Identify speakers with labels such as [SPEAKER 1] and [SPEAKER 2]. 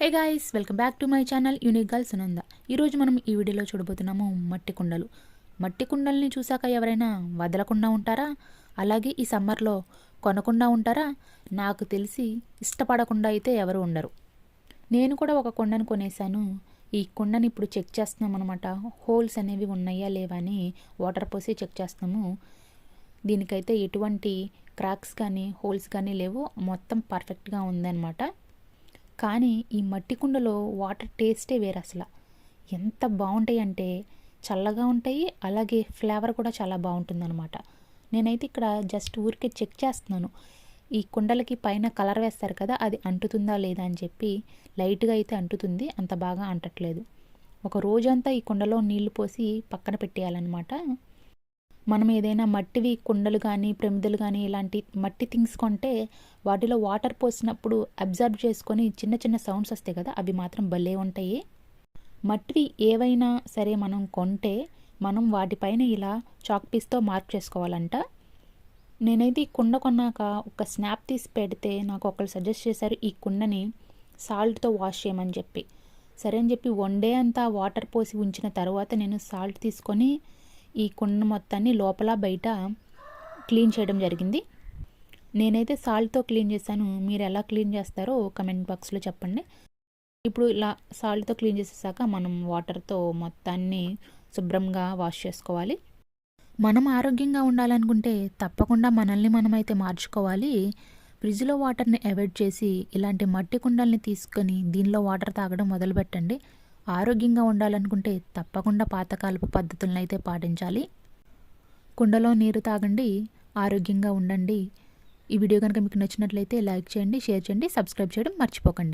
[SPEAKER 1] Hey guys, welcome back to my channel unique girl Sunanda. ఈరోజు మనం ఈ వీడియోలో చూడబోతున్నాము మట్టి కుండలు. మట్టి కుండల్ని చూసాక ఎవరైనా వదలకుండా ఉంటారా? అలాగే ఈ సమ్మర్లో కొనకుండా ఉంటారా? నాకు తెలిసి ఇష్టపడకుండా అయితే ఎవరు ఉండరు. నేను కూడా ఒక కుండను కొనేసాను. ఈ కుండని ఇప్పుడు చెక్ చేస్తున్నాం అనమాట. హోల్స్ అనేవి ఉన్నాయా లేవా అని వాటర్ పోసి చెక్ చేస్తున్నాము. దీనికైతే ఎటువంటి క్రాక్స్ కానీ హోల్స్ కానీ లేవు, మొత్తం పర్ఫెక్ట్గా ఉందన్నమాట. కానీ ఈ మట్టి కుండలో వాటర్ టేస్టే వేరు అసలు. ఎంత బాగుంటాయి అంటే చల్లగా ఉంటాయి, అలాగే ఫ్లేవర్ కూడా చాలా బాగుంటుందన్నమాట. నేనైతే ఇక్కడ జస్ట్ ఊరికే చెక్ చేస్తున్నాను. ఈ కుండలకి పైన కలర్ వేస్తారు కదా, అది అంటుతుందా లేదా అని చెప్పి. లైట్గా అయితే అంటుతుంది, అంత బాగా అంటట్లేదు. ఒక రోజంతా ఈ కుండలో నీళ్లు పోసి పక్కన పెట్టేయాలన్నమాట. మనం ఏదైనా మట్టివి కుండలు కానీ ప్రమిదలు కానీ ఇలాంటి మట్టి థింగ్స్ కొంటే వాటిలో వాటర్ పోసినప్పుడు అబ్జర్వ్ చేసుకొని చిన్న చిన్న సౌండ్స్ వస్తాయి కదా, అవి మాత్రం భలే ఉంటాయి. మట్టివి ఏవైనా సరే మనం కొంటే మనం వాటిపైన ఇలా చాక్ పీస్తో మార్క్ చేసుకోవాలంట. నేనైతే ఈ కుండ కొన్నాక ఒక స్నాప్ తీసి పెడితే నాకు ఒకళ్ళు సజెస్ట్ చేశారు ఈ కుండని సాల్ట్తో వాష్ చేయమని చెప్పి. సరే అని చెప్పి వన్ డే అంతా వాటర్ పోసి ఉంచిన తర్వాత నేను సాల్ట్ తీసుకొని ఈ కుండ మొత్తాన్ని లోపల బయట క్లీన్ చేయడం జరిగింది. నేనైతే సాల్ట్తో క్లీన్ చేశాను. మీరు ఎలా క్లీన్ చేస్తారో కమెంట్ బాక్స్లో చెప్పండి. ఇప్పుడు ఇలా సాల్ట్తో క్లీన్ చేసేసాక మనం వాటర్తో మొత్తాన్ని శుభ్రంగా వాష్ చేసుకోవాలి. మనం ఆరోగ్యంగా ఉండాలనుకుంటే తప్పకుండా మనల్ని మనమైతే మార్చుకోవాలి. ఫ్రిడ్జ్లో వాటర్ని అవాయిడ్ చేసి ఇలాంటి మట్టి కుండల్ని తీసుకొని దీనిలో వాటర్ తాగడం మొదలుపెట్టండి. ఆరోగ్యంగా ఉండాలనుకుంటే తప్పకుండా పాతకాలపు పద్ధతులను అయితే పాటించాలి. కుండలో నీరు తాగండి, ఆరోగ్యంగా ఉండండి. ఈ వీడియో కనుక మీకు నచ్చినట్లయితే లైక్ చేయండి, షేర్ చేయండి, సబ్స్క్రైబ్ చేయడం మర్చిపోకండి.